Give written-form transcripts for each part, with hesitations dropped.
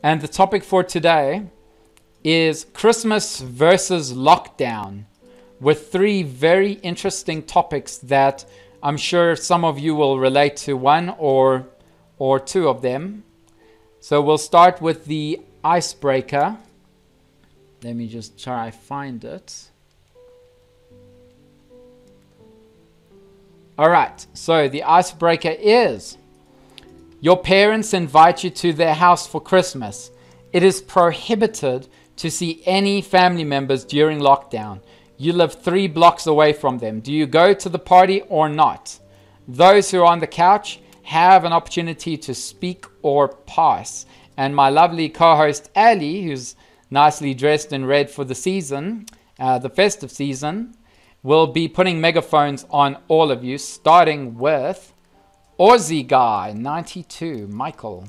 And the topic for today is Christmas versus lockdown, with three very interesting topics that I'm sure some of you will relate to, one or two of them. So we'll start with the icebreaker. Let me just try find it. All right, so the icebreaker is: your parents invite you to their house for Christmas. It is prohibited to see any family members during lockdown. You live 3 blocks away from them. Do you go to the party or not? Those who are on the couch have an opportunity to speak or pass. And my lovely co-host Ali, who's nicely dressed in red for the season, the festive season, will be putting megaphones on all of you, starting with Aussie Guy 92, Michael.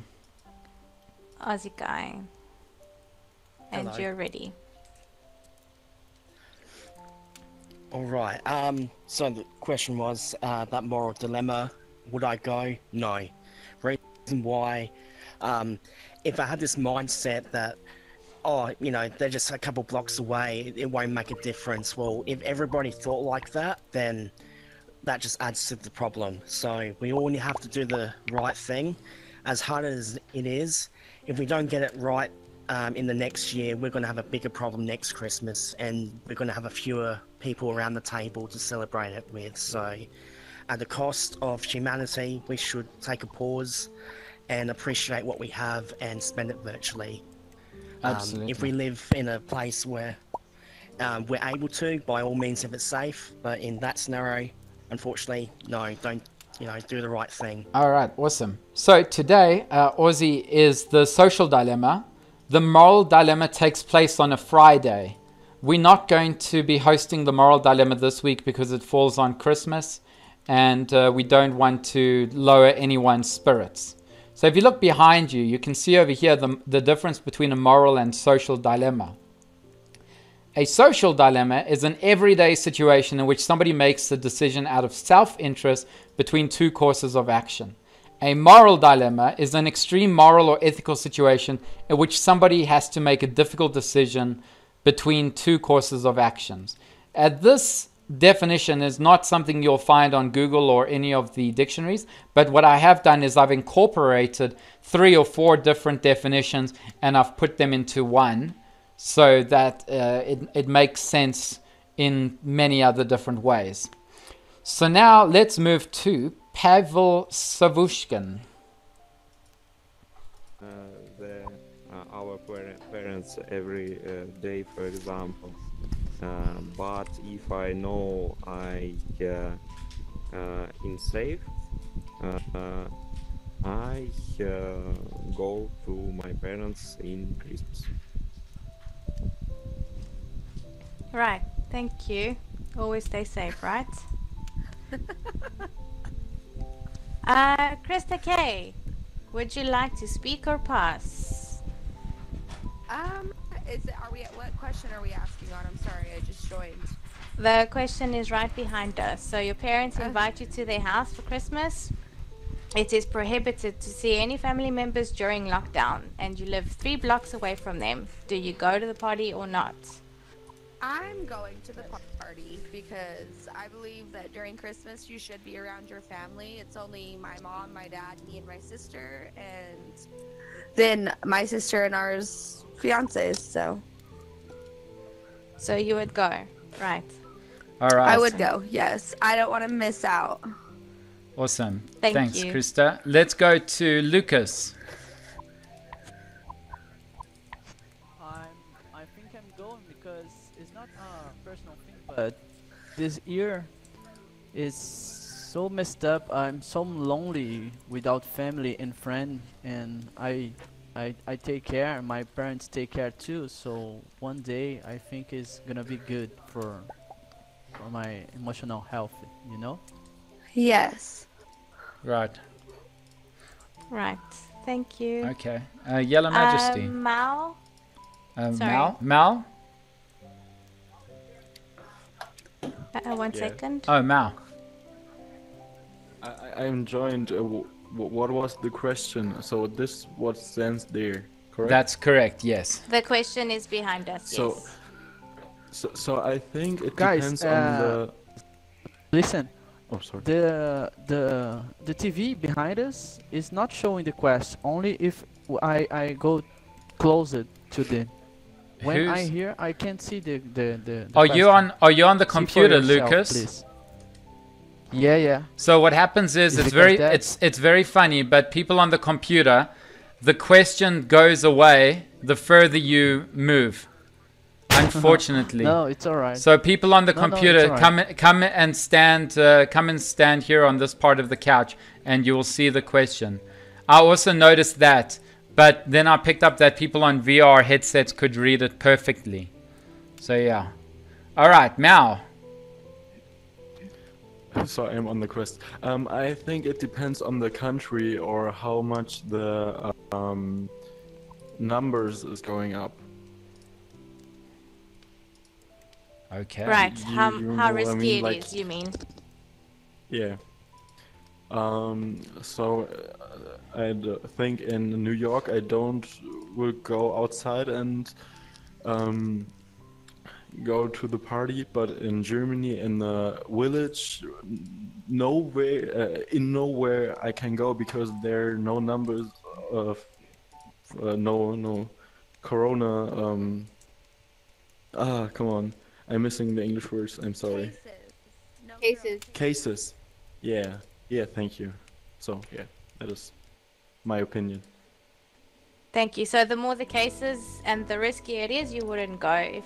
Aussie Guy. And Hello. you're ready. All right. So the question was that moral dilemma. Would I go? No. Reason why? If I had this mindset that, oh, you know, they're just a couple blocks away, it won't make a difference. Well, if everybody thought like that, then that just adds to the problem. So we all have to do the right thing, as hard as it is. If we don't get it right in the next year, we're going to have a bigger problem next Christmas, and we're going to have a fewer people around the table to celebrate it with. So at the cost of humanity, we should take a pause and appreciate what we have and spend it virtually. Absolutely. If we live in a place where we're able to, by all means, if it's safe, but in that scenario, unfortunately, no, don't, do the right thing. All right, awesome. So today, Aussie, is the social dilemma. The moral dilemma takes place on a Friday. We're not going to be hosting the moral dilemma this week because it falls on Christmas, and we don't want to lower anyone's spirits. So if you look behind you, you can see over here the difference between a moral and social dilemma. A social dilemma is an everyday situation in which somebody makes a decision out of self-interest between two courses of action. A moral dilemma is an extreme moral or ethical situation in which somebody has to make a difficult decision between two courses of actions. This definition is not something you'll find on Google or any of the dictionaries, but what I have done is I've incorporated 3 or 4 different definitions and I've put them into one, so that it makes sense in many other different ways. So now let's move to Pavel Savushkin. Our parents every day, for example. But if I know I in safe, I go to my parents in Christmas. Right, thank you. Always stay safe, right? Krista K, would you like to speak or pass? Are we at what question are we asking on? I'm sorry, I just joined. The question is right behind us. So your parents invite you to their house for Christmas. It is prohibited to see any family members during lockdown, and you live 3 blocks away from them. Do you go to the party or not? I'm going to the party because I believe that during Christmas you should be around your family. It's only my mom, my dad, me, and my sister, and then my sister and ours fiancés. So you would go, right? All right. I would go. Yes, I don't want to miss out. Awesome. Thanks, you, Krista. Let's go to Lucas. I think I'm going because it's not a personal thing, but this year is so messed up. I'm so lonely without family and friends, and I take care. My parents take care too. So one day I think it's gonna be good for my emotional health. You know. Yes. Right. Right. Thank you. Okay. Yellow Majesty. Mal? Mal? Mal? One second. Oh, Mal. I'm joined. What was the question? So this what stands there correct? That's correct, yes. The question is behind us, So, yes. so I think it Guys, depends on the. listen. Oh, sorry. The TV behind us is not showing the quest. Only if I go closer to them. When I Who's hear, I can't see the Are you question. on the See for computer, yourself, Lucas? please. Yeah, yeah. So what happens is Is it's it very like that? it's very funny, but people on the computer, the question goes away the further you move. Unfortunately. No, it's alright. So people on the No, it's computer, alright. come and stand here on this part of the couch, and you will see the question. I also noticed that, but then I picked up that people on VR headsets could read it perfectly. So yeah. All right, Mao. So I'm on the quest. I think it depends on the country or how much the numbers is going up. Okay. Right, You how know what I risky mean, it like- is, you mean? Yeah. So I'd think in New York I will go outside and go to the party, but in Germany in the village, nowhere I can go because there are no numbers of no corona. Come on, I'm missing the English words. I'm sorry. Cases. Cases. Yeah. Thank you. So yeah, that is my opinion. Thank you. So the more the cases and the riskier it is, you wouldn't go.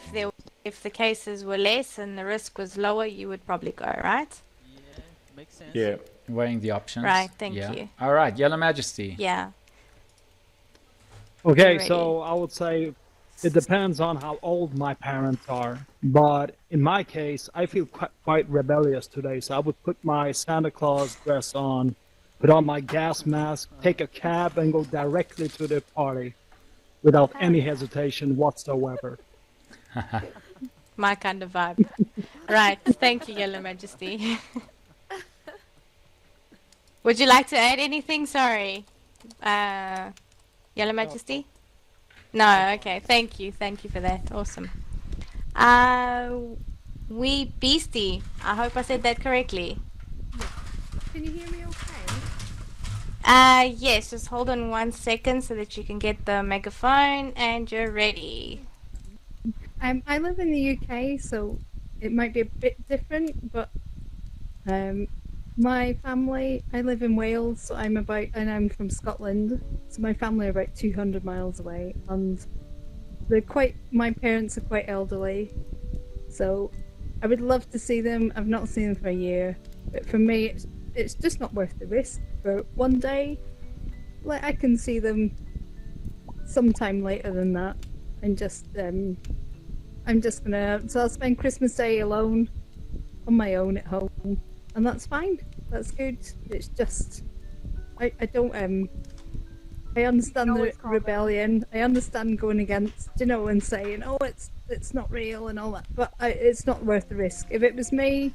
If the cases were less and the risk was lower, you would probably go, right? Yeah, makes sense. Yeah. Weighing the options. Right, thank Yeah. you. All right, Yellow Majesty. Yeah. Okay, Alrighty. so I would say it depends on how old my parents are. But in my case, I feel quite rebellious today. So I would put my Santa Claus dress on, put on my gas mask, take a cab, and go directly to the party without any hesitation whatsoever. My kind of vibe. Right, thank you, Yellow Majesty. Would you like to add anything? Sorry. Yellow Majesty? No, okay. Thank you for that. Awesome. Wee Beastie. I hope I said that correctly. Can you hear me okay? Yes, just hold on 1 second so that you can get the megaphone and you're ready. I live in the UK, so it might be a bit different, but my family, I live in Wales, so and I'm from Scotland, so my family are about 200 miles away, and my parents are quite elderly, so I would love to see them. I've not seen them for a year, but for me, it's just not worth the risk. For one day, like I can see them sometime later than that, and just I'm just gonna. So I'll spend Christmas Day alone, on my own at home, and that's fine. That's good. It's just I don't I understand the rebellion. I understand going against, and saying, "Oh, it's not real" and all that. But it's not worth the risk. If it was me,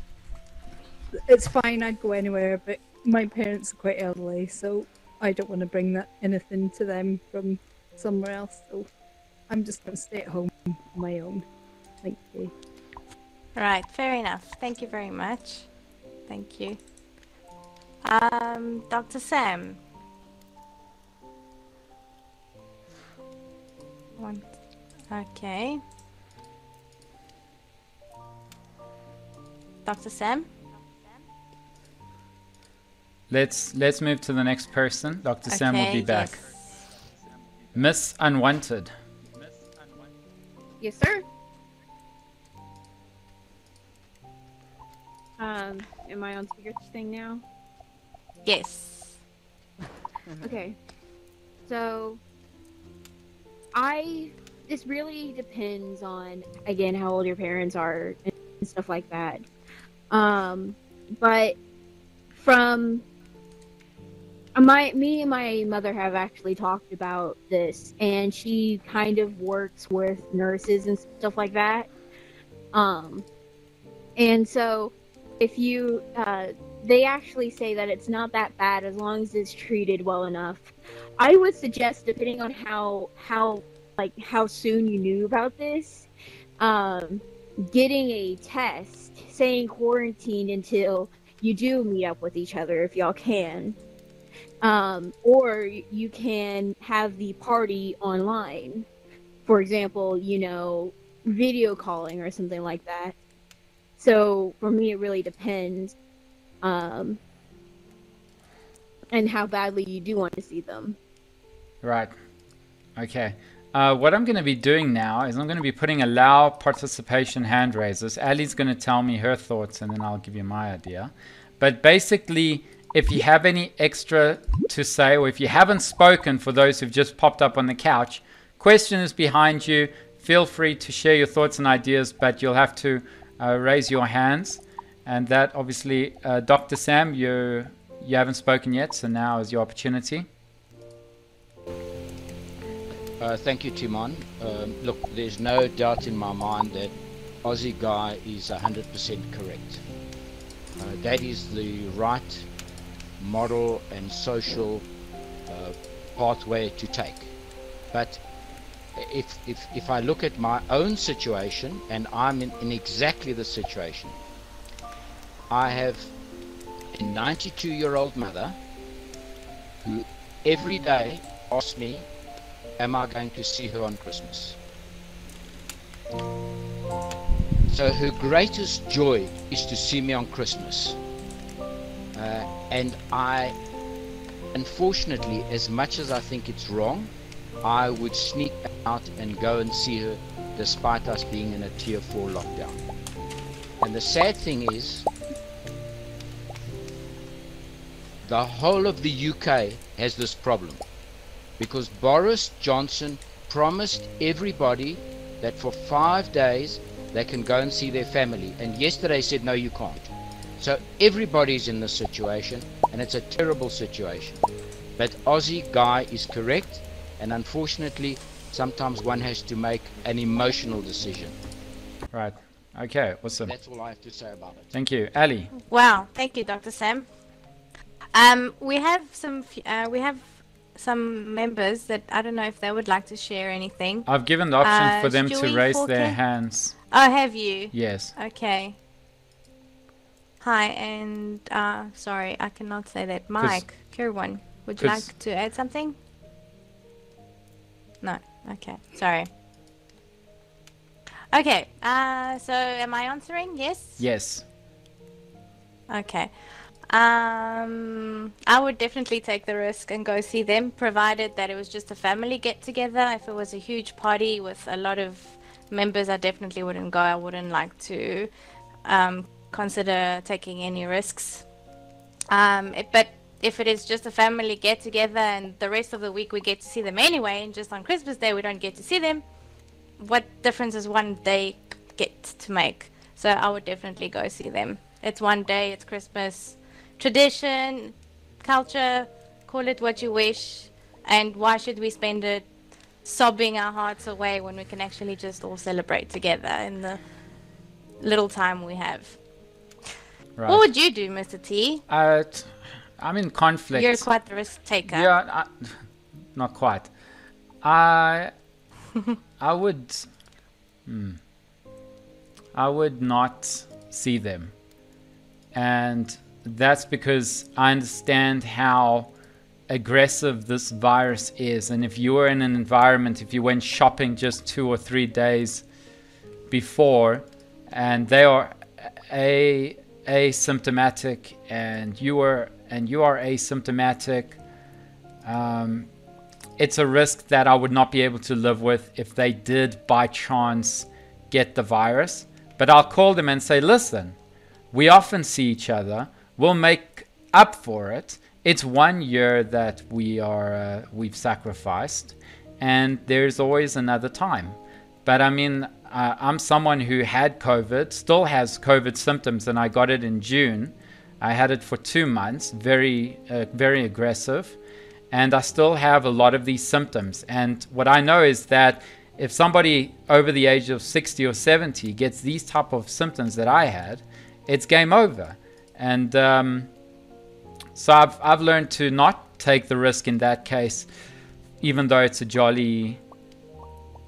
it's fine. I'd go anywhere. But my parents are quite elderly, so I don't want to bring anything to them from somewhere else. So I'm just gonna stay at home on my own. Thank you. Right, fair enough. Thank you very much. Thank you. Dr. Sam. Okay. Dr. Sam? Let's move to the next person. Dr. Sam will be Okay, back. yes. Miss Unwanted. Yes, sir. Am I on speaker thing now? Yes. Okay. So, this really depends on, again, how old your parents are and stuff like that. But from me and my mother have actually talked about this, and she kind of works with nurses and stuff like that. And so if you they actually say that it's not that bad as long as it's treated well enough. I would suggest, depending on how soon you knew about this, getting a test, saying quarantine until you do meet up with each other if y'all can. Or you can have the party online. For example, video calling or something like that. So for me, it really depends, and how badly you do want to see them. Right. Okay. What I'm going to be doing now is I'm going to be putting allow participation hand raisers. Ali's going to tell me her thoughts and then I'll give you my idea. But basically, if you have any extra to say, or if you haven't spoken, for those who've just popped up on the couch, question is behind you. Feel free to share your thoughts and ideas, but you'll have to raise your hands. And that obviously, Dr. Sam, you haven't spoken yet, so now is your opportunity. Thank you, Timon. Look, there's no doubt in my mind that Aussie Guy is 100% correct. That is the right moral and social pathway to take. But if I look at my own situation, and I'm in exactly the situation, I have a 92-year-old mother who every day asks me, am I going to see her on Christmas? So her greatest joy is to see me on Christmas. And I, unfortunately, as much as I think it's wrong, I would sneak out and go and see her despite us being in a tier 4 lockdown. And the sad thing is, the whole of the UK has this problem. Because Boris Johnson promised everybody that for 5 days they can go and see their family, and yesterday said no, you can't. So everybody's in this situation, and it's a terrible situation. But Aussie Guy is correct, and unfortunately sometimes one has to make an emotional decision. Right. Okay, awesome. That's all I have to say about it. Thank you. Ali. Wow, thank you, Dr. Sam. We have some members that I don't know if they would like to share anything. I've given the option for them to Stewie raise Falcon? their hands. Oh, have you? Yes. Okay. Hi, and sorry, I cannot say that. Mike, Kirwan, would you like to add something? No. Okay. Sorry. Okay. So am I answering? Yes? Yes. Okay. I would definitely take the risk and go see them, provided that it was just a family get together. If it was a huge party with a lot of members, I definitely wouldn't go. I wouldn't like to consider taking any risks. But if it is just a family get together and the rest of the week we get to see them anyway, and just on Christmas Day we don't get to see them, what difference does one day get to make? So I would definitely go see them. It's one day, it's Christmas. Tradition, culture, call it what you wish, and why should we spend it sobbing our hearts away when we can actually just all celebrate together in the little time we have? Right. What would you do, Mr. T? I'm in conflict. You're quite the risk taker. Yeah, not quite. I would not see them, and that's because I understand how aggressive this virus is. And if you were in an environment, if you went shopping just 2 or 3 days before, and they are asymptomatic, and you are asymptomatic, it's a risk that I would not be able to live with if they did by chance get the virus. But I'll call them and say, listen, we often see each other. We'll make up for it. It's 1 year that we've sacrificed, and there's always another time. But I mean, I'm someone who had COVID, still has COVID symptoms, and I got it in June. I had it for 2 months, very aggressive, and I still have a lot of these symptoms. And what I know is that if somebody over the age of 60 or 70 gets these type of symptoms that I had, it's game over. And So I've learned to not take the risk in that case, even though it's a jolly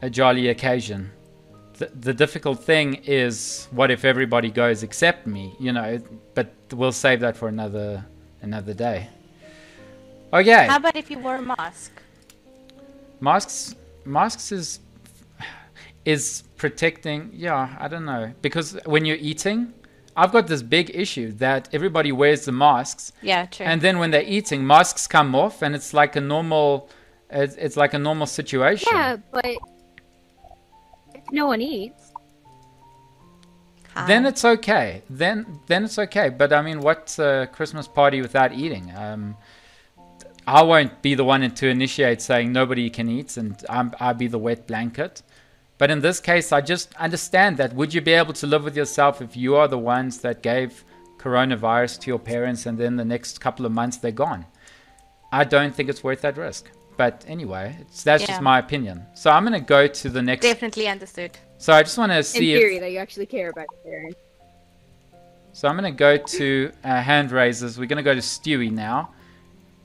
occasion. The difficult thing is, what if everybody goes except me? You know, but we'll save that for another day. Okay. How about if you wore a mask? Masks is protecting. Yeah, I don't know, because when you're eating, I've got this big issue that everybody wears the masks. Yeah, true. And then when they're eating, masks come off, and it's like a normal. It's like a normal situation. Yeah, but if no one eats, then it's okay. Then it's okay. But I mean, what's a Christmas party without eating? I won't be the one to initiate saying nobody can eat, and I'll be the wet blanket. But in this case, I just understand that. Would you be able to live with yourself if you are the ones that gave coronavirus to your parents, and then the next couple of months they're gone? I don't think it's worth that risk. But anyway, that's just my opinion. So I'm going to go to the next... Definitely understood. So I just want to see in theory, that you actually care about your parents. So I'm going to go to hand raisers. We're going to go to Stewie now.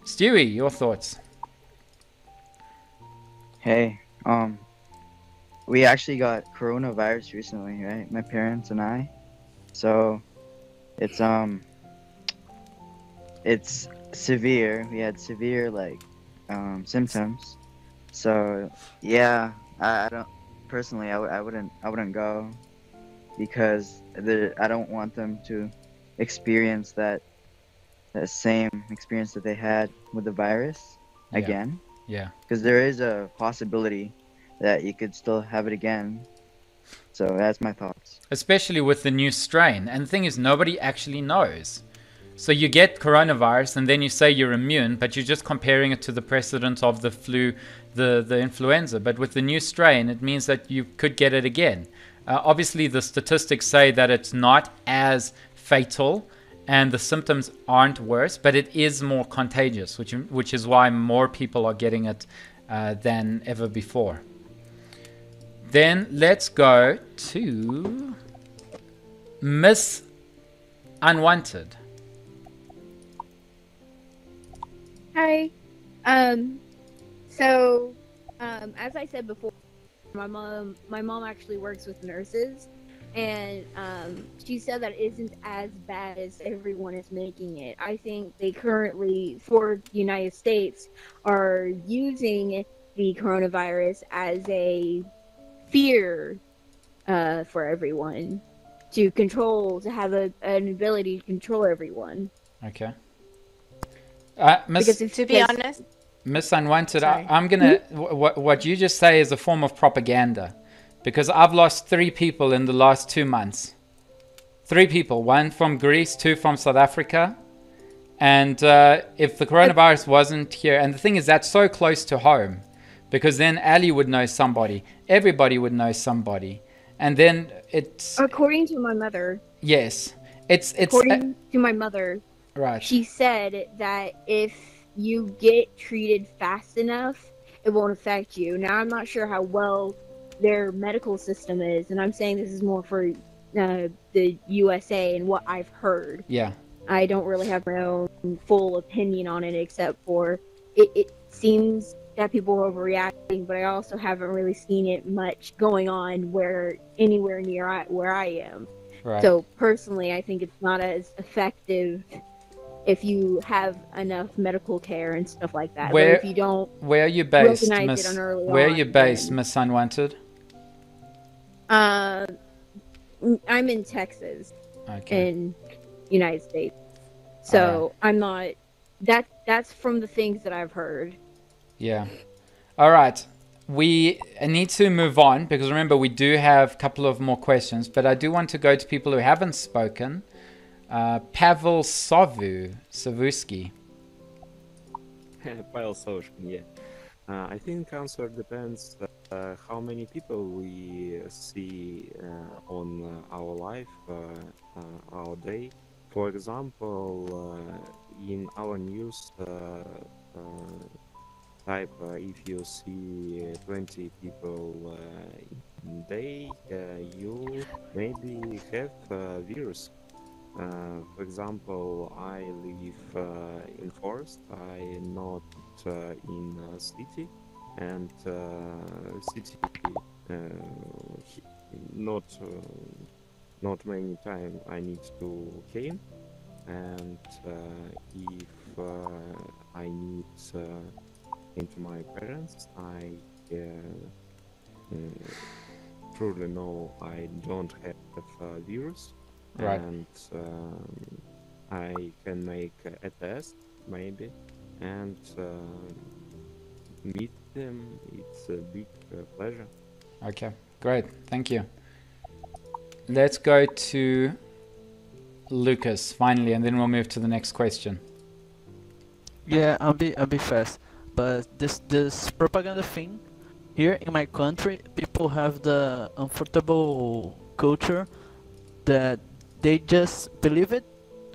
Stewie, your thoughts? Hey, we actually got coronavirus recently, right? My parents and I. So it's severe. We had severe symptoms. So yeah, I don't personally. I wouldn't go because I don't want them to experience that same experience that they had with the virus again. Yeah. Because there is a possibility that you could still have it again. So that's my thoughts. Especially with the new strain. And the thing is, nobody actually knows. So you get coronavirus and then you say you're immune, but you're just comparing it to the precedent of the flu, the influenza. But with the new strain, it means that you could get it again. Obviously, the statistics say that it's not as fatal and the symptoms aren't worse, but it is more contagious, which is why more people are getting it than ever before. Then let's go to Miss Unwanted. Hi. So, as I said before, my mom actually works with nurses, and she said that it isn't as bad as everyone is making it. I think they currently, for the United States, are using the coronavirus as a fear for everyone to have an ability to control everyone. Okay. Because to be honest, Miss Unwanted, I'm gonna. What you just say is a form of propaganda, because I've lost 3 people in the last 2 months. 3 people, 1 from Greece, 2 from South Africa, and if the coronavirus wasn't here, and the thing is that's so close to home, because then Ali would know somebody, everybody would know somebody, and then it's. According to my mother. Yes, it's. According to my mother. Right. She said that if you get treated fast enough, it won't affect you. Now, I'm not sure how well their medical system is, and I'm saying this is more for the USA and what I've heard. Yeah. I don't really have my own full opinion on it, except for it seems that people are overreacting, but I also haven't really seen it much going on anywhere near where I am. Right. So personally, I think it's not as effective if you have enough medical care and stuff like that. But if you don't, where are you based, Miss? Where are you based, Miss Unwanted? I'm in Texas, in United States. So I'm not. That's from the things that I've heard. Yeah. All right. We need to move on because remember we do have a couple of more questions, but I do want to go to people who haven't spoken. Pavel Savuski. Pavel Savuski, yeah. I think answer depends how many people we see on our life, our day. For example, in our news type, if you see 20 people in a day, you maybe have virus. For example, I live in forest. I not in city, and city uh, not not many time I need to came, and if I need into my parents, I truly know I don't have virus, Right. and I can make a test maybe, and meet them. It's a big pleasure. Okay, great. Thank you. Let's go to Lucas finally, and then we'll move to the next question. Yeah, I'll be fast. But this propaganda thing here in my country, people have the uncomfortable culture that they just believe it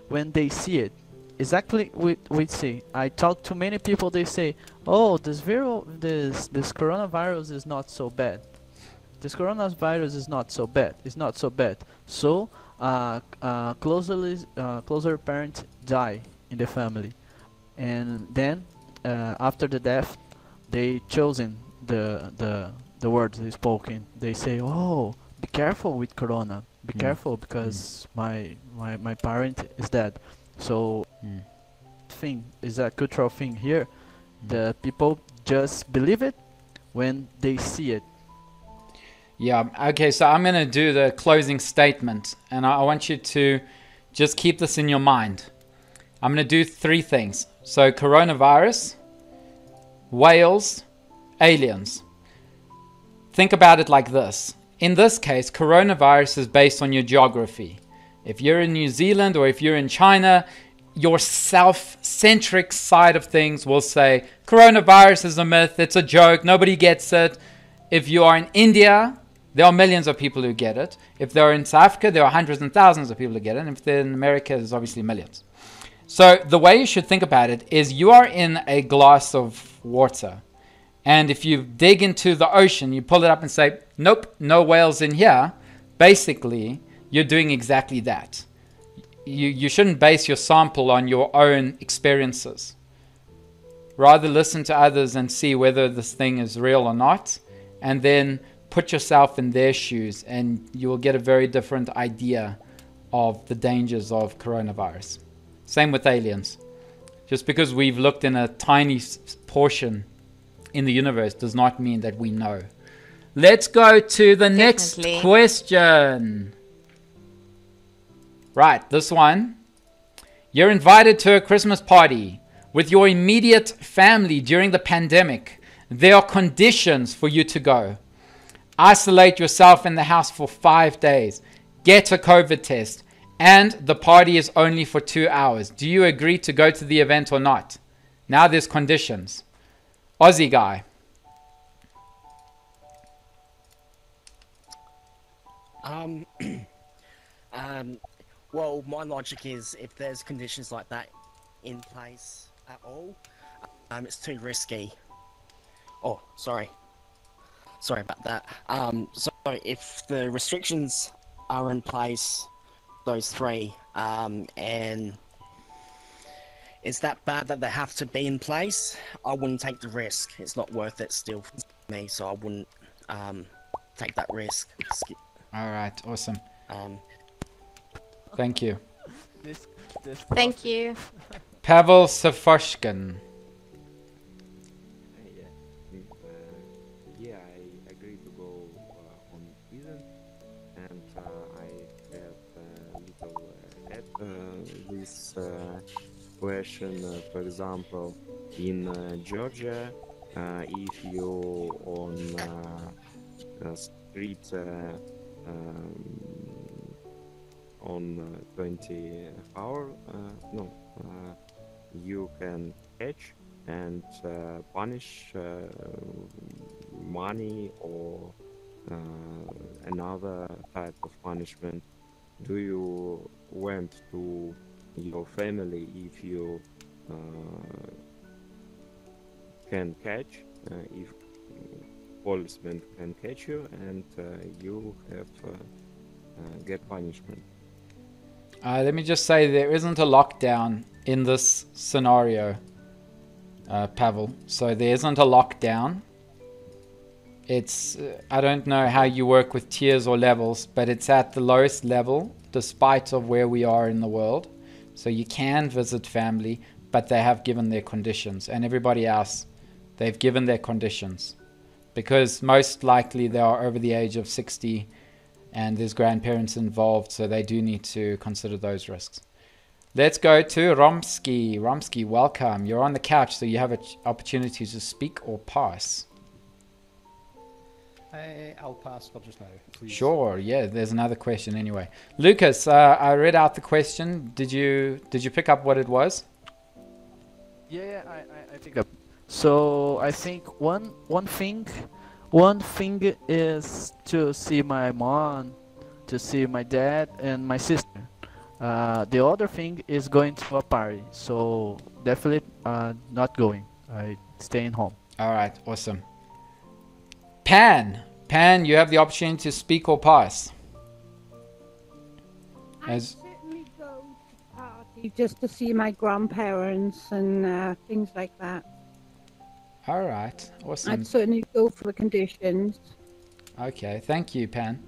when they see it. Exactly we see. I talk to many people. They say, "Oh, this coronavirus is not so bad. This coronavirus is not so bad. It's not so bad." So, closer parents die in the family, and then after the death, they chosen the words they spoken. They say, "Oh, be careful with corona. Be careful because my parent is dead." So thing is a cultural thing here. The people just believe it when they see it. Yeah, okay, so I'm going to do the closing statement, and I want you to just keep this in your mind. I'm going to do three things. So, coronavirus, whales, aliens. Think about it like this. In this case, coronavirus is based on your geography. If you're in New Zealand or if you're in China, your self-centric side of things will say, coronavirus is a myth, it's a joke, nobody gets it. If you are in India, there are millions of people who get it. If they're in South Africa, there are hundreds and thousands of people who get it. And if they're in America, there's obviously millions. So the way you should think about it is you are in a glass of water. And if you dig into the ocean, you pull it up and say, nope, no whales in here. Basically, you're doing exactly that. You shouldn't base your sample on your own experiences. Rather listen to others and see whether this thing is real or not. And then put yourself in their shoes and you will get a very different idea of the dangers of coronavirus. Same with aliens. Just because we've looked in a tiny portion in the universe does not mean that we know. Let's go to the next question. Right, this one. You're invited to a Christmas party with your immediate family during the pandemic. There are conditions for you to go. Isolate yourself in the house for 5 days. Get a COVID test. And the party is only for 2 hours. Do you agree to go to the event or not? Now there's conditions. Aussie guy. Well, my logic is if there's conditions like that in place at all, it's too risky. Oh, sorry about that. So if the restrictions are in place, those three, and it's that bad that they have to be in place, I wouldn't take the risk. It's not worth it still for me, so I wouldn't take that risk. All right, awesome. Thank you. Thank you. Pavel Safoshkin. Yeah, I agree to go on event, and I have a little add this question. For example, in Georgia, if you on street on 20 hour, you can catch and punish money or another type of punishment. Do you went to your family if you can catch, if policemen can catch you and you have get punishment? Let me just say there isn't a lockdown in this scenario, Pavel. So there isn't a lockdown. It's I don't know how you work with tiers or levels, but it's at the lowest level despite of where we are in the world. So you can visit family, but they have given their conditions, and everybody else, they've given their conditions, because most likely they are over the age of 60 and there's grandparents involved, so they do need to consider those risks. Let's go to Romsky. Romsky, welcome. You're on the couch, so you have an opportunity to speak or pass. I'll pass for just now, please. Sure, yeah, there's another question anyway. Lucas, I read out the question. Did you pick up what it was? Yeah, I pick up. So I think one thing is to see my mom, to see my dad and my sister. The other thing is going to a party. So definitely not going. I staying home. All right, awesome. Pan, you have the opportunity to speak or pass. I certainly go to party just to see my grandparents and things like that. All right, awesome. I'd certainly go for the conditions. Okay, thank you, Pan.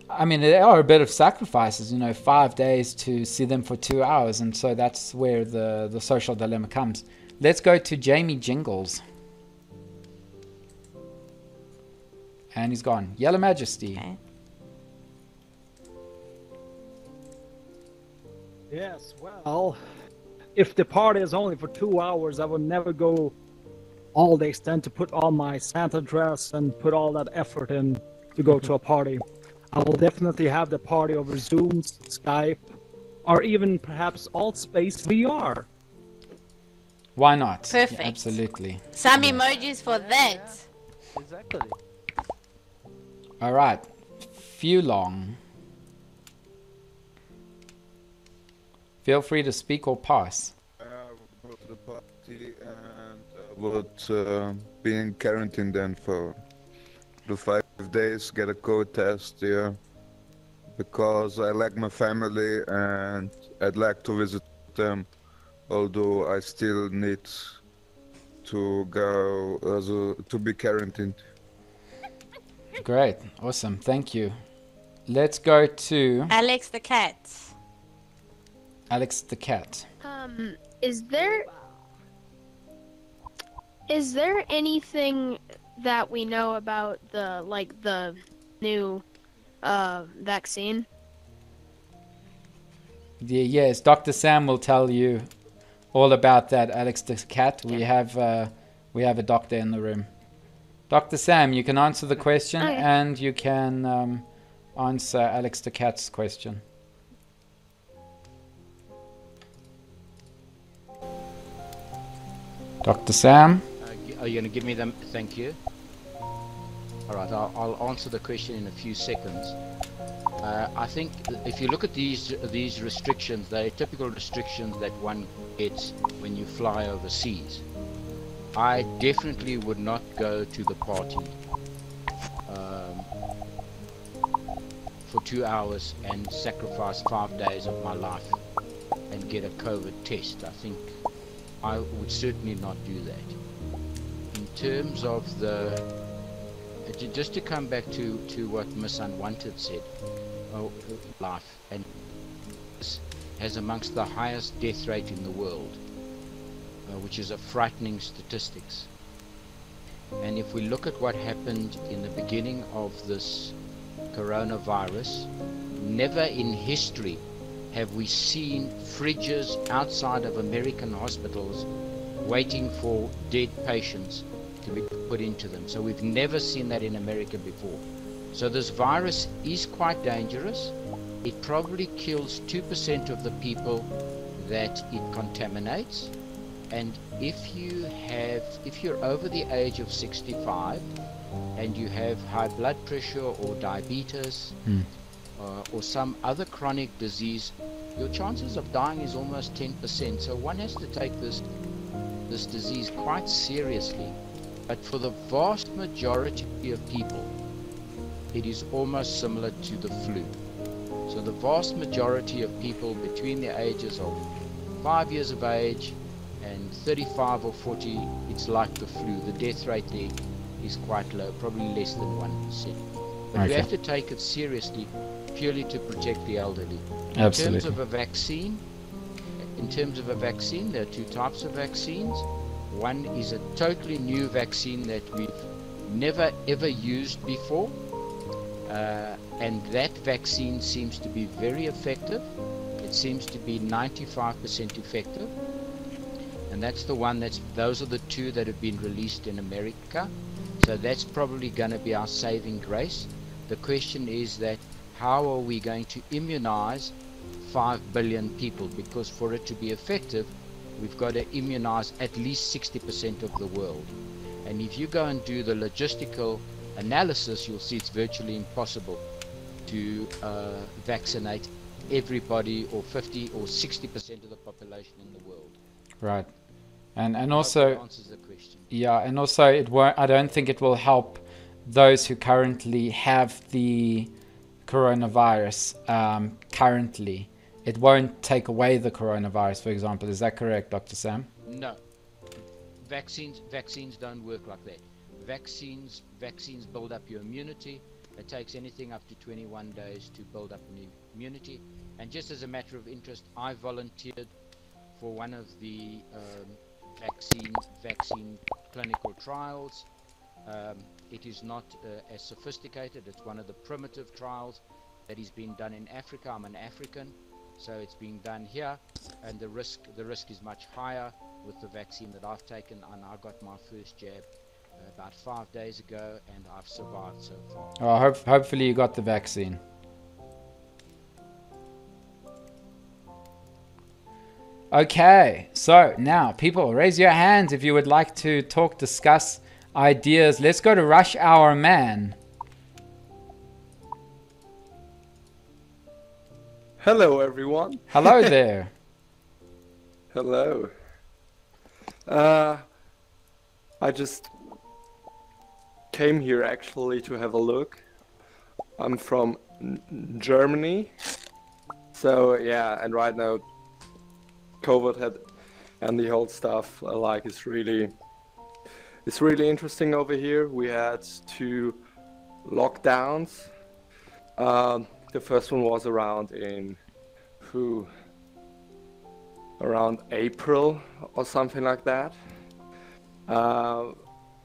I mean, there are a bit of sacrifices, 5 days to see them for 2 hours, and so that's where the social dilemma comes. Let's go to Jamie Jingles. And he's gone. Yellow Majesty. Okay. Yes, well, if the party is only for 2 hours, I would never go all the extent to put on my Santa dress and put all that effort in to go to a party. I will definitely have the party over Zoom, Skype, or even perhaps Altspace VR. Why not? Perfect. Yeah, absolutely. Some emojis for that. Exactly. All right. Fulong. Feel free to speak or pass. Go to the party and would be in quarantine then for the 5 days, get a COVID test here, because I like my family and I'd like to visit them, although I still need to go to be quarantined. Great. Awesome. Thank you. Let's go to Alex the cat. Alex the cat. Is there anything that we know about the new vaccine? Yes, Dr. Sam will tell you all about that, Alex the cat. We have a doctor in the room. Dr. Sam, you can answer the question and you can answer Alex the cat's question. Dr. Sam? Are you going to give me them? Thank you. All right, I'll answer the question in a few seconds. I think if you look at these restrictions, they are typical restrictions that one gets when you fly overseas. I definitely would not go to the party for 2 hours and sacrifice 5 days of my life and get a COVID test. I think I would certainly not do that. In terms of just to come back to what Miss Unwanted said, life and has amongst the highest death rate in the world, which is a frightening statistics. And if we look at what happened in the beginning of this coronavirus, never in history have we seen fridges outside of American hospitals waiting for dead patients to be put into them. So we've never seen that in America before. So this virus is quite dangerous. It probably kills 2% of the people that it contaminates. And if you're over the age of 65 and you have high blood pressure or diabetes or some other chronic disease, your chances of dying is almost 10%. So one has to take this disease quite seriously. But for the vast majority of people, it is almost similar to the flu. So the vast majority of people between the ages of 5 years of age and 35 or 40, it's like the flu. The death rate there is quite low, probably less than 1%. But we have to take it seriously, purely to protect the elderly. In terms of a vaccine, there are two types of vaccines. One is a totally new vaccine that we've never ever used before, and that vaccine seems to be very effective. It seems to be 95% effective, and that's the one those are the two that have been released in America. So that's probably going to be our saving grace. The question is that how are we going to immunize 5 billion people? Because for it to be effective, we've got to immunize at least 60% of the world. And if you go and do the logistical analysis, you'll see it's virtually impossible to vaccinate everybody, or 50 or 60% of the population in the world. Right. And also, that answers the question. Yeah, and also it won't, I don't think it will help those who currently have the coronavirus currently. It won't take away the coronavirus, for example. Is that correct, Dr. Sam? No. Vaccines don't work like that. Vaccines build up your immunity. It takes anything up to 21 days to build up an immunity. And just as a matter of interest, I volunteered for one of the vaccine clinical trials. It is not as sophisticated. It's one of the primitive trials that is being done in Africa. I'm an African, so it's being done here, and the risk is much higher with the vaccine that I've taken. And I got my first jab about 5 days ago, and I've survived so far. Oh, hopefully you got the vaccine. Okay, so now people, raise your hands if you would like to talk, discuss ideas. Let's go to Rush Hour Man. Hello, everyone. Hello there. Hello. I just came here actually to have a look. I'm from Germany. So yeah, and right now COVID had and the whole stuff like it's really interesting over here. We had 2 lockdowns. The first one was around April or something like that.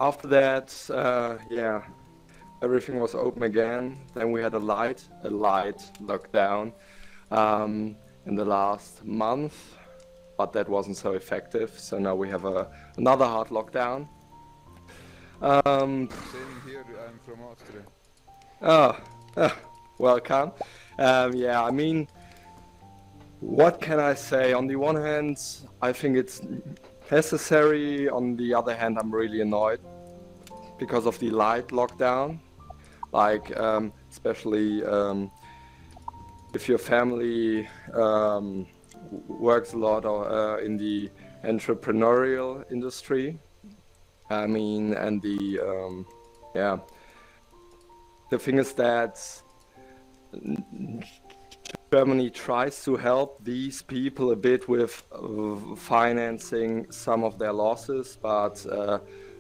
After that, yeah, everything was open again. Then we had a light lockdown in the last month, but that wasn't so effective. So now we have another hard lockdown. Same here. I'm from Austria. Welcome. Yeah, I mean, what can I say? On the one hand, I think it's necessary. On the other hand, I'm really annoyed because of the light lockdown. Like, especially if your family works a lot in the entrepreneurial industry. I mean, and yeah, the thing is that Germany tries to help these people a bit with financing some of their losses, but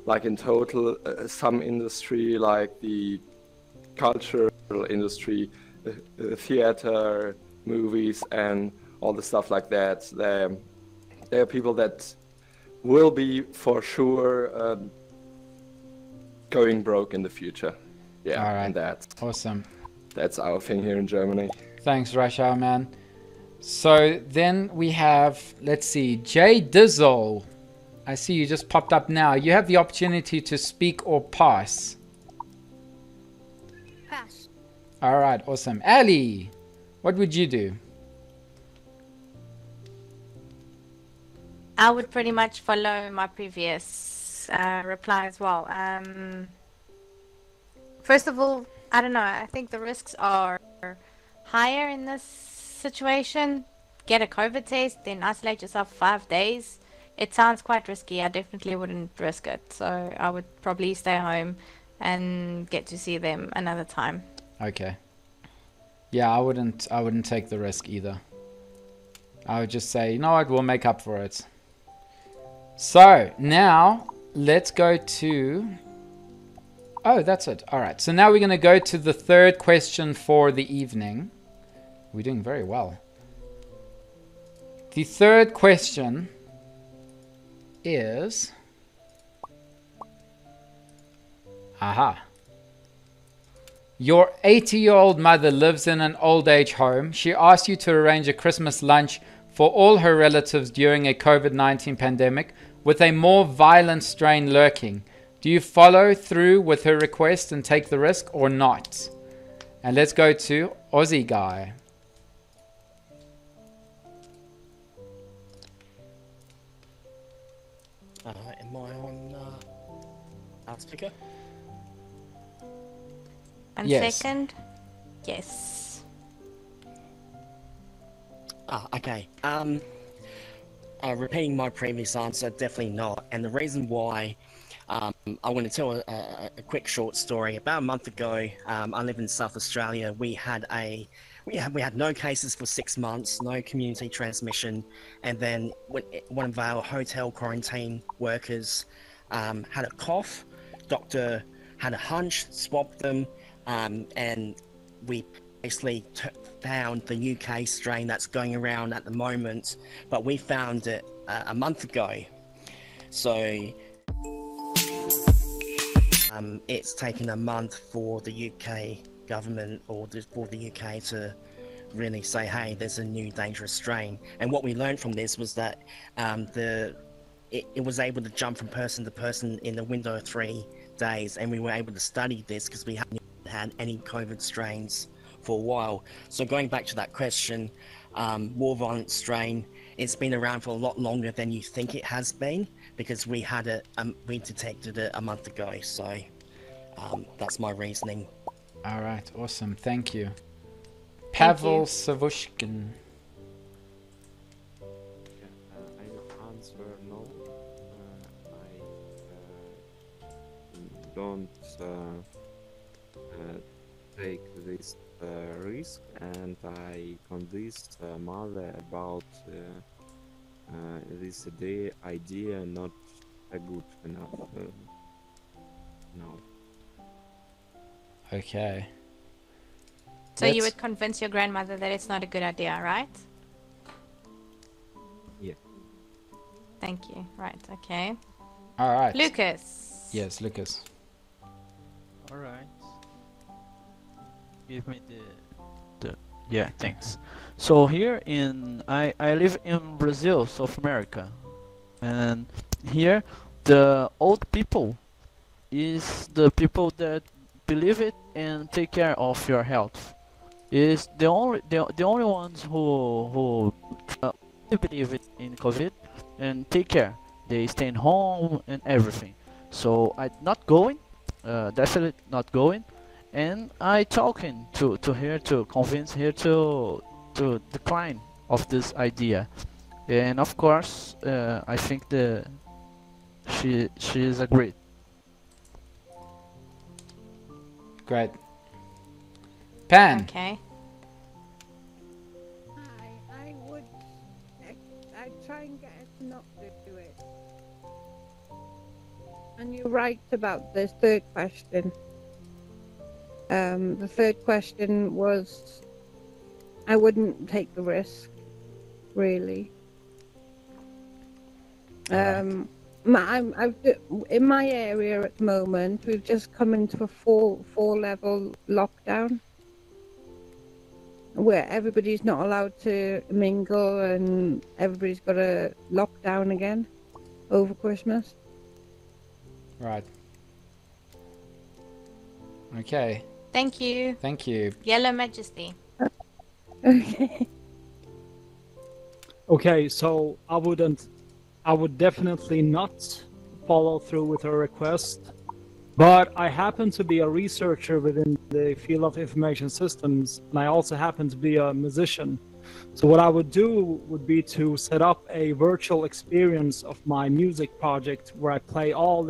like in total, some industry like the cultural industry, theater, movies, and all the stuff like that, there are people that will be for sure going broke in the future. Yeah, all right. And that's awesome. That's our thing here in Germany. Thanks, Rush Hour Man. So then we have, let's see, Jay Dizzle. I see you just popped up now. You have the opportunity to speak or pass. Pass. All right, awesome. Ali, what would you do? I would pretty much follow my previous reply as well. First of all, I don't know. I think the risks are higher in this situation. Get a COVID test, then isolate yourself 5 days. It sounds quite risky. I definitely wouldn't risk it. So I would probably stay home and get to see them another time. Okay. Yeah, I wouldn't take the risk either. I would just say, you know what, we'll make up for it. So now let's go to, oh, that's it. All right, so now we're going to go to the third question for the evening. We're doing very well. The third question is, aha. Your 80-year-old mother lives in an old age home. She asks you to arrange a Christmas lunch for all her relatives during a COVID-19 pandemic with a more violent strain lurking. Do you follow through with her request and take the risk or not? And let's go to Aussie Guy. Am I on loudspeaker? One Yes. second. Yes. Okay. Repeating my previous answer, definitely not. And the reason why, I want to tell a quick short story. About a month ago, I live in South Australia. We had no cases for 6 months, no community transmission, and then one of our hotel quarantine workers had a cough. Doctor had a hunch, swabbed them, and we basically found the UK strain that's going around at the moment, but we found it a month ago. So it's taken a month for the UK government or for the UK to really say, hey, there's a new dangerous strain. And what we learned from this was that it was able to jump from person to person in a window of 3 days, and we were able to study this because we hadn't had any COVID strains for a while. So going back to that question, more violent strain, it's been around for a lot longer than you think it has been, because we had it, we detected it a month ago. So that's my reasoning. All right, awesome, thank you. Pavel Savushkin. I answer no. I don't take this risk, and I convinced mother about this idea not good enough. No. Okay. So you would convince your grandmother that it's not a good idea, right? Yeah. Thank you. Right, okay. All right. Lucas. Yes, Lucas. All right. Give me the yeah, thanks. So here I live in Brazil, South America, and here the old people is the people that believe it and take care of your health. Is the only ones who believe it in COVID and take care. They stay home and everything. So I'm not going, definitely not going, and I talking to her to convince her to decline of this idea. And of course, I think she is agreed. Great. Pan. Okay. I would. I'd try and get her to not do it. And you're right about this third question. The third question was, I wouldn't take the risk, really. I'm in my area at the moment. We've just come into a four-level lockdown, where everybody's not allowed to mingle and everybody's got a lockdown again over Christmas. Right. Okay. Thank you. Thank you. Yellow Majesty. Okay. Okay, so I would definitely not follow through with her request, but I happen to be a researcher within the field of information systems, and I also happen to be a musician. So what I would do would be to set up a virtual experience of my music project where I play all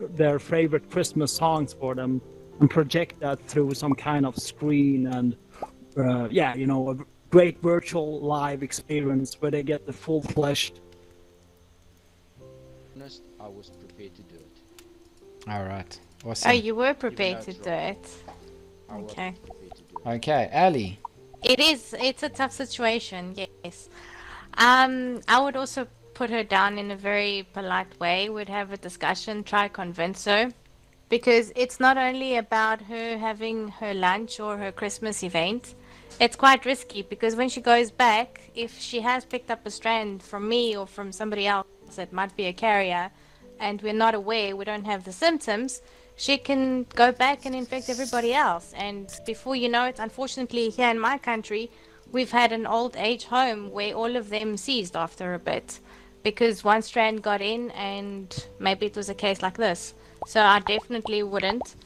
their favorite Christmas songs for them and project that through some kind of screen and yeah, you know, a great virtual live experience where they get the full-fledged. Honest, I was prepared to do it. All right. Oh, Awesome. you were Even prepared though to it's do wrong, it. I was Okay. prepared to do it. Okay, Ali. It's a tough situation, yes. I would also put her down in a very polite way, would have a discussion, try convince her. Because it's not only about her having her lunch or her Christmas event. It's quite risky because when she goes back, if she has picked up a strand from me or from somebody else that might be a carrier, and we're not aware, we don't have the symptoms, she can go back and infect everybody else. And before you know it, unfortunately, here in my country, we've had an old age home where all of them ceased after a bit because one strand got in, and maybe it was a case like this. So I definitely wouldn't.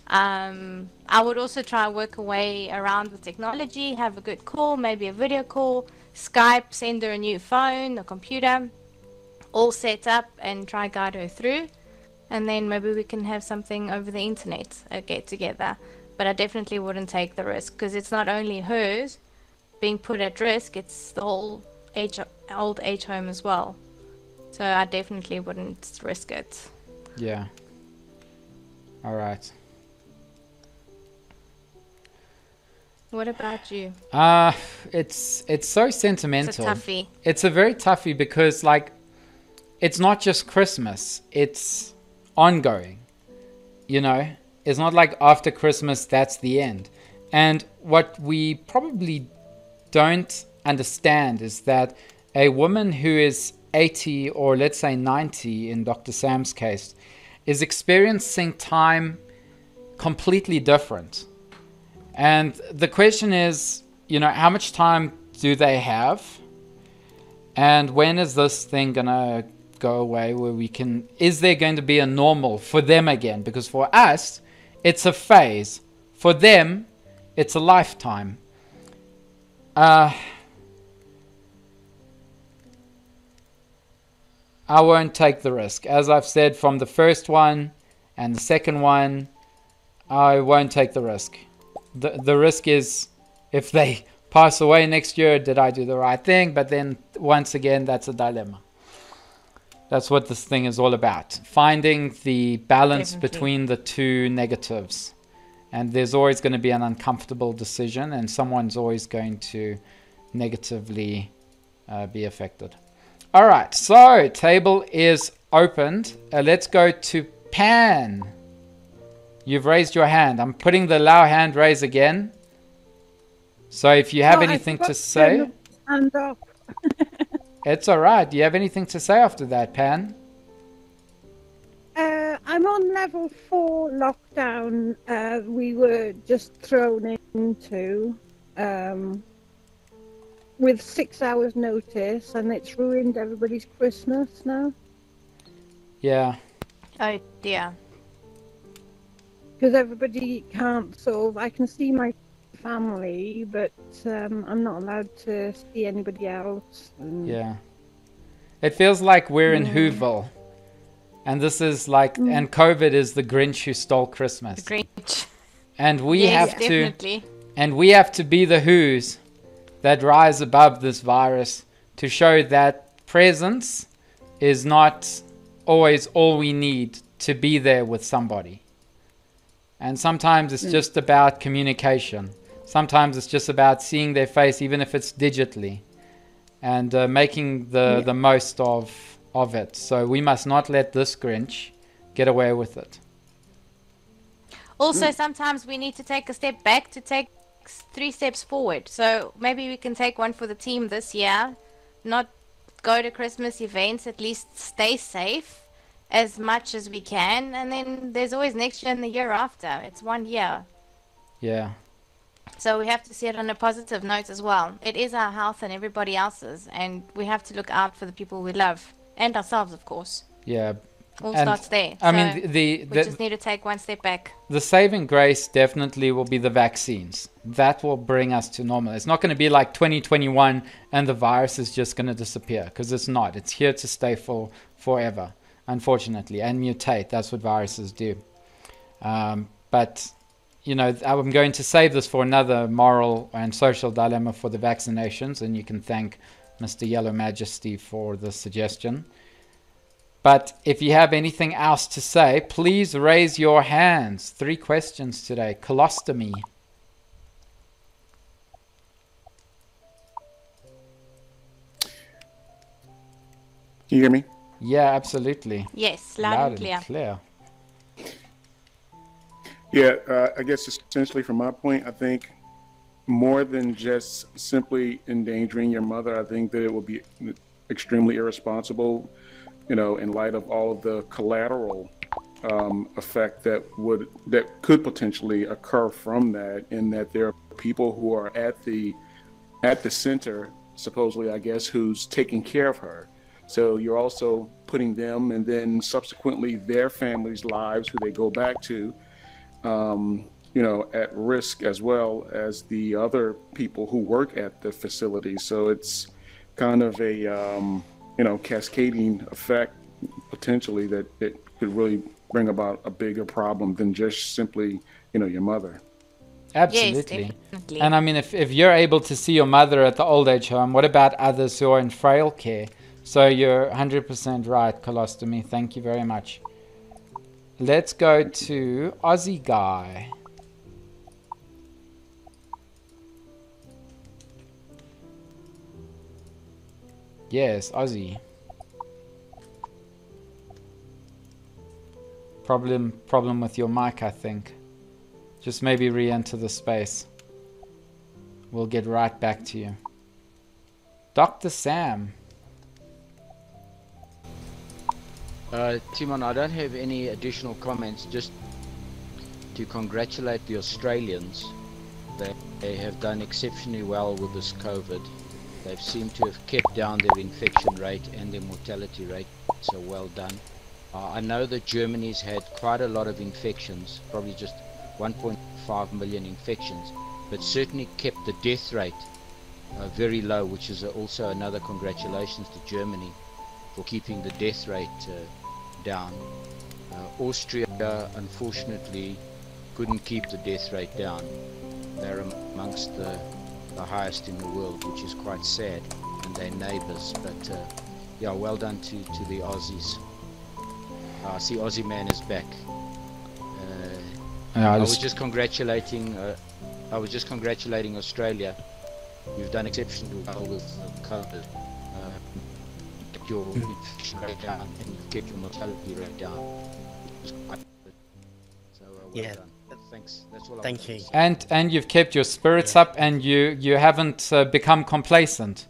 I would also try work a way around with technology, have a good call, maybe a video call, Skype, send her a new phone, a computer, all set up and try guide her through. And then maybe we can have something over the internet, a get together. But I definitely wouldn't take the risk because it's not only hers being put at risk, it's the whole old age home as well. So I definitely wouldn't risk it. Yeah. All right. What about you? It's so sentimental. It's a toughie. It's a very toughie because like it's not just Christmas, it's ongoing. You know, it's not like after Christmas that's the end. And what we probably don't understand is that a woman who is 80 or let's say 90 in Dr. Sam's case is experiencing time completely different. And the question is, you know, how much time do they have? And when is this thing gonna go away where we can, is there going to be a normal for them again? Because for us, it's a phase. For them, it's a lifetime. I won't take the risk. As I've said from the first one and the second one, I won't take the risk. The risk is if they pass away next year, did I do the right thing? But then once again, that's a dilemma. That's what this thing is all about. Finding the balance between the two negatives. And there's always going to be an uncomfortable decision and someone's always going to negatively be affected. All right, so table is opened. Let's go to Pan. You've raised your hand. I'm putting the allow hand raise again. So if you have anything to say, Hand up. it's all right. Do you have anything to say after that, Pan? I'm on level 4 lockdown. We were just thrown into with 6 hours notice, and it's ruined everybody's Christmas now. Yeah. Oh dear. Because everybody can't I can see my family, but I'm not allowed to see anybody else. Yeah. It feels like we're in Whoville. And this is like, and COVID is the Grinch who stole Christmas. The Grinch. And we Yes, have definitely. we have to be the Who's that rise above this virus to show that presence is not always all we need to be there with somebody. And sometimes it's just about communication. Sometimes it's just about seeing their face, even if it's digitally, and making the most of it. So we must not let this Grinch get away with it. Also, sometimes we need to take a step back to take 3 steps forward. So maybe we can take one for the team this year, not go to Christmas events, at least stay safe as much as we can, and then there's always next year and the year after. It's 1 year. Yeah. So we have to see it on a positive note as well. It is our health and everybody else's, and we have to look out for the people we love and ourselves, of course. Yeah. All And, starts there. I So mean, we just need to take one step back. the saving grace definitely will be the vaccines. That will bring us to normal. It's not going to be like 2021 and the virus is just going to disappear, because it's not. It's here to stay for forever, unfortunately, and mutate. That's what viruses do. But you know, I'm going to save this for another moral and social dilemma for the vaccinations, and you can thank Mr. Yellow Majesty for the suggestion. But if you have anything else to say, please raise your hands. 3 questions today. Colostomy. Can you hear me? Yeah, absolutely. Yes, loud and clear. Yeah, I guess essentially from my point, I think more than just simply endangering your mother, I think that it would be extremely irresponsible, you know, in light of all of the collateral effect that could potentially occur from that, in that there are people who are at the center, supposedly, I guess, who's taking care of her. So you're also putting them and then subsequently their families' lives, who they go back to, you know, at risk, as well as the other people who work at the facility. So it's kind of a, you know, cascading effect potentially that it could really bring about a bigger problem than just simply, you know, your mother. Absolutely. Yes, definitely. And I mean, if you're able to see your mother at the old age home, what about others who are in frail care? So you're 100% right, Colostomy. Thank you very much. Let's go to Aussie Guy. Yes, Aussie. Problem with your mic, I think. Just maybe re-enter the space. We'll get right back to you. Dr. Sam. Timon, I don't have any additional comments, just to congratulate the Australians. They have done exceptionally well with this COVID. They've seemed to have kept down their infection rate and their mortality rate, so well done. I know that Germany's had quite a lot of infections, probably just 1.5 million infections, but certainly kept the death rate very low, which is also another congratulations to Germany for keeping the death rate down. Austria, unfortunately, couldn't keep the death rate down. They're amongst the highest in the world, which is quite sad, and they're neighbours. But yeah, well done to the Aussies. I see Aussie Man is back. I was just congratulating Australia. You've done exceptionally well with COVID. Kept your infection rate down and you've kept your mortality rate down. So well done. Thanks. That's all. Thank you. And you've kept your spirits up, and you haven't become complacent.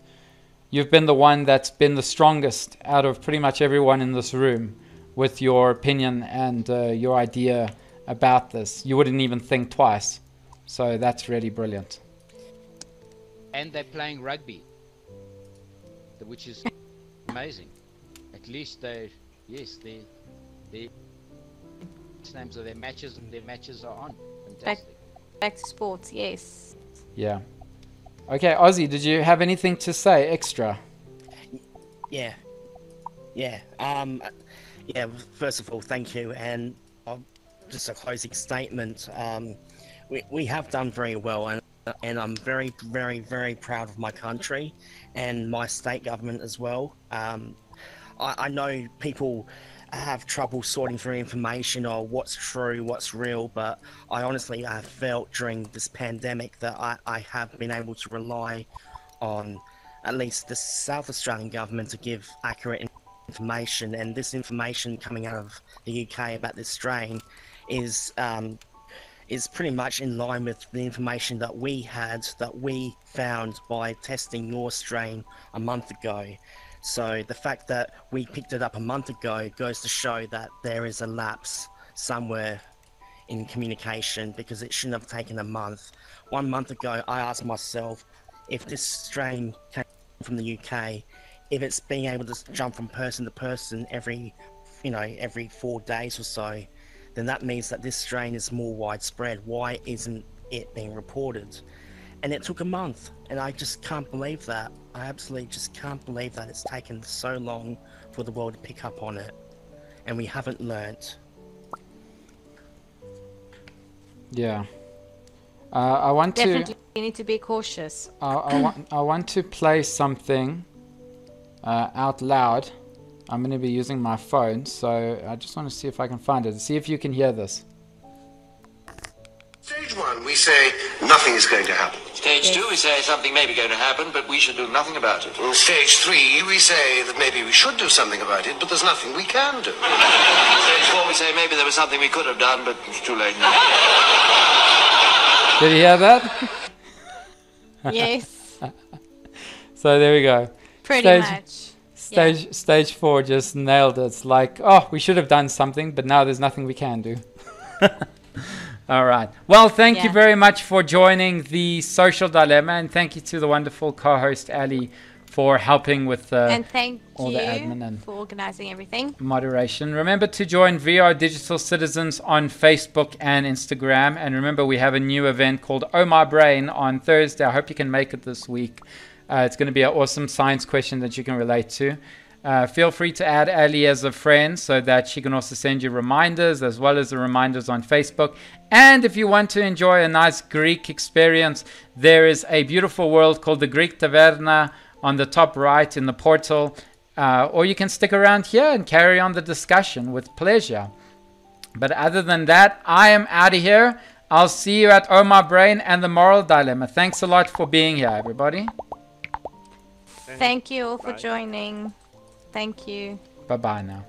You've been the one that's been the strongest out of pretty much everyone in this room with your opinion and your idea about this. You wouldn't even think twice. So that's really brilliant. And they're playing rugby, which is amazing. At least the names of their matches are on. Fantastic. Back to sports, yes. Yeah. Okay, Ozzy, did you have anything to say extra? Yeah. First of all, thank you, and just a closing statement. We have done very well, and I'm very, very, very proud of my country and my state government as well. I know people have trouble sorting through information or what's true, what's real, but I honestly have felt during this pandemic that I have been able to rely on at least the South Australian government to give accurate information, and this information coming out of the UK about this strain is pretty much in line with the information that we found by testing your strain a month ago. So the fact that we picked it up a month ago goes to show that there is a lapse somewhere in communication, because it shouldn't have taken a month. 1 month ago, I asked myself, if this strain came from the UK, if it's being able to jump from person to person every 4 days or so, then that means that this strain is more widespread. Why isn't it being reported? And it took a month, and I just can't believe that. I absolutely just can't believe that it's taken so long for the world to pick up on it, and we haven't learnt. Yeah. I want Definitely, you need to be cautious. I want to play something out loud. I'm going to be using my phone, so I just want to see if I can find it. See if you can hear this. Stage 1, we say nothing is going to happen. Stage 2, we say something may be going to happen, but we should do nothing about it. In stage 3, we say that maybe we should do something about it, but there's nothing we can do. Stage 4, we say maybe there was something we could have done, but it's too late now. Did you hear that? Yes. So there we go. Pretty much. Stage 4 just nailed it. It's like, oh, we should have done something, but now there's nothing we can do. All right. Well, thank you very much for joining the Social Dilemma, and thank you to the wonderful co-host Ali for helping with and thank all you the admin and for organizing everything. moderation. Remember to join VR Digital Citizens on Facebook and Instagram, and remember we have a new event called Oh My Brain on Thursday. I hope you can make it this week. It's going to be an awesome science question that you can relate to. Feel free to add Ali as a friend so that she can also send you reminders as well as the reminders on Facebook. And if you want to enjoy a nice Greek experience, there is a beautiful world called the Greek Taverna on the top right in the portal. Or you can stick around here and carry on the discussion with pleasure. But other than that, I am out of here. I'll see you at Oh My Brain and the Moral Dilemma. Thanks a lot for being here, everybody. Thank you all for joining. Thank you. Bye-bye now.